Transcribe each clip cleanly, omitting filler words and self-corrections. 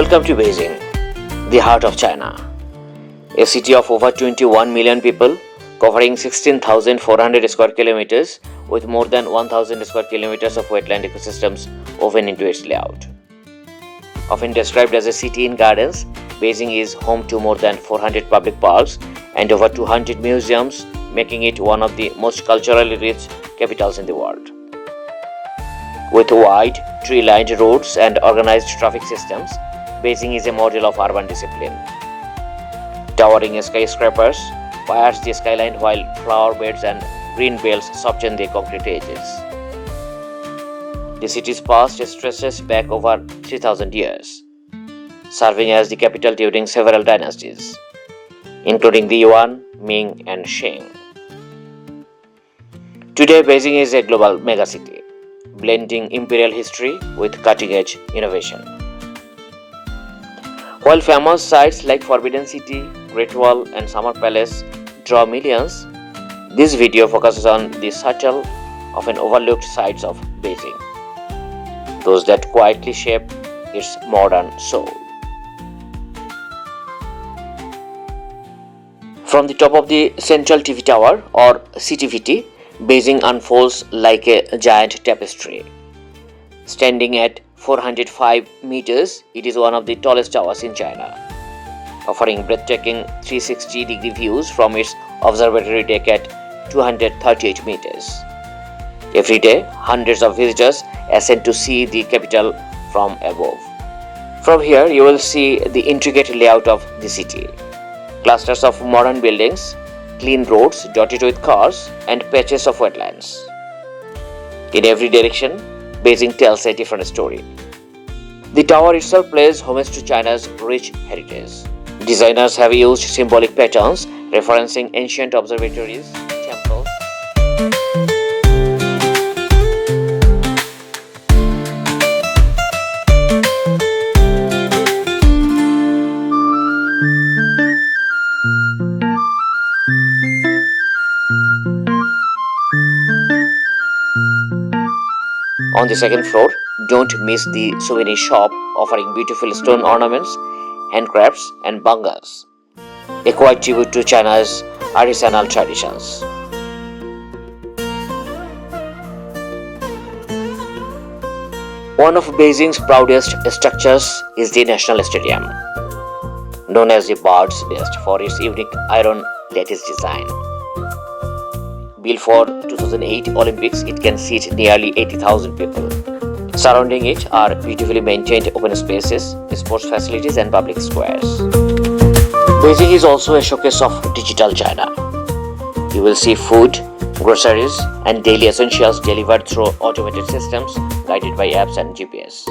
Welcome to Beijing, the heart of China, a city of over 21 million people covering 16,400 square kilometers with more than 1,000 square kilometers of wetland ecosystems woven into its layout. Often described as a city in gardens, Beijing is home to more than 400 public parks and over 200 museums, making it one of the most culturally rich capitals in the world. With wide, tree-lined roads and organized traffic systems, Beijing is a model of urban discipline. Towering skyscrapers pierce the skyline while flower beds and green belts soften the concrete edges. The city's past stretches back over 3,000 years, serving as the capital during several dynasties, including the Yuan, Ming, and Shang. Today, Beijing is a global megacity, blending imperial history with cutting-edge innovation. While famous sites like Forbidden City, Great Wall, and Summer Palace draw millions, this video focuses on the subtle, often overlooked sides of Beijing, those that quietly shape its modern soul. From the top of the central TV tower, or CTVT, Beijing unfolds like a giant tapestry. Standing at 405 meters, it is one of the tallest towers in China, offering breathtaking 360-degree views from its observatory deck at 238 meters. Every day, hundreds of visitors ascend to see the capital from above. From here, you will see the intricate layout of the city. Clusters of modern buildings, clean roads dotted with cars, and patches of wetlands. In every direction, Beijing tells a different story. The tower itself plays homage to China's rich heritage. Designers have used symbolic patterns referencing ancient observatories, temples. On the second floor, don't miss the souvenir shop offering beautiful stone ornaments, handcrafts, and bangas, a quiet tribute to China's artisanal traditions. One of Beijing's proudest structures is the National Stadium, known as the Bird's Nest for its unique iron lattice design. Built for 2008 Olympics, it can seat nearly 80,000 people. Surrounding it are beautifully maintained open spaces, sports facilities, and public squares. Beijing is also a showcase of digital China. You will see food, groceries, and daily essentials delivered through automated systems guided by apps and GPS.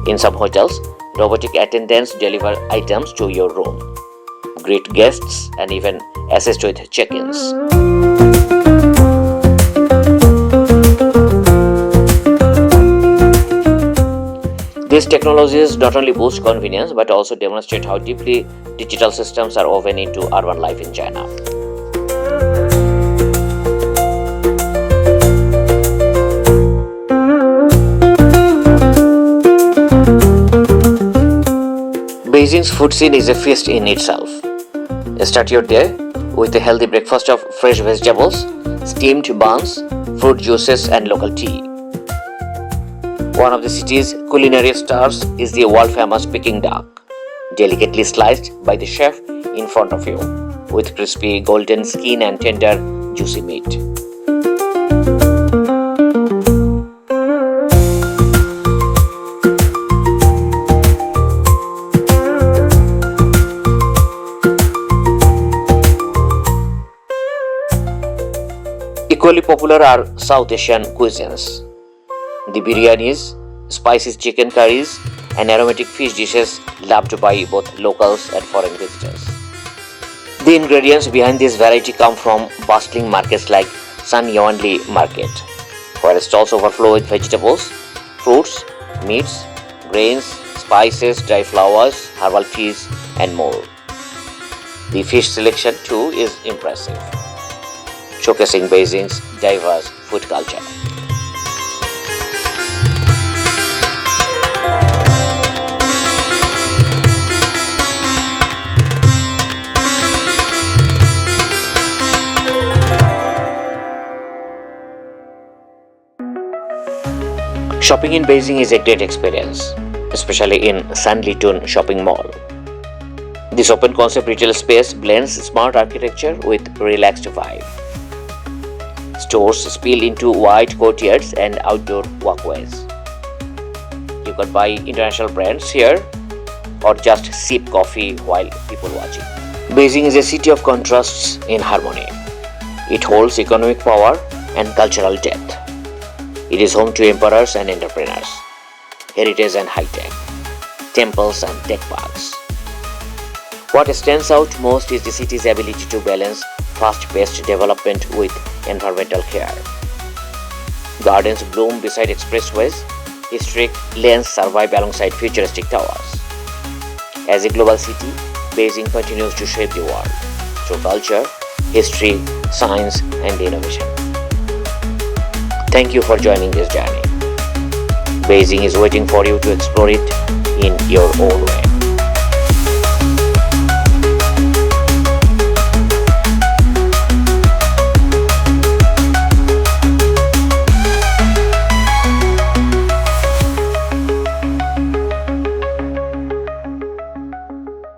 In some hotels, robotic attendants deliver items to your room, greet guests, and even assist with check-ins. These technologies not only boost convenience but also demonstrate how deeply digital systems are woven into urban life in China. Beijing's food scene is a feast in itself. Start your day with a healthy breakfast of fresh vegetables, steamed buns, fruit juices, and local tea. One of the city's culinary stars is the world-famous Peking duck, delicately sliced by the chef in front of you, with crispy golden skin and tender, juicy meat. Equally popular are South Asian cuisines. The biryanis, spicy chicken curries, and aromatic fish dishes loved by both locals and foreign visitors. The ingredients behind this variety come from bustling markets like Sanyuanli Market, where stalls overflow with vegetables, fruits, meats, grains, spices, dry flowers, herbal teas, and more. The fish selection too is impressive, showcasing Beijing's diverse food culture. Shopping in Beijing is a great experience, especially in Sanlitun shopping mall. This open concept retail space blends smart architecture with relaxed vibe. Stores spill into wide courtyards and outdoor walkways. You can buy international brands here or just sip coffee while people watching. Beijing is a city of contrasts in harmony. It holds economic power and cultural depth. It is home to emperors and entrepreneurs, heritage and high-tech, temples and tech parks. What stands out most is the city's ability to balance fast-paced development with environmental care. Gardens bloom beside expressways, historic lanes survive alongside futuristic towers. As a global city, Beijing continues to shape the world through culture, history, science, and innovation. Thank you for joining this journey. Beijing is waiting for you to explore it in your own way.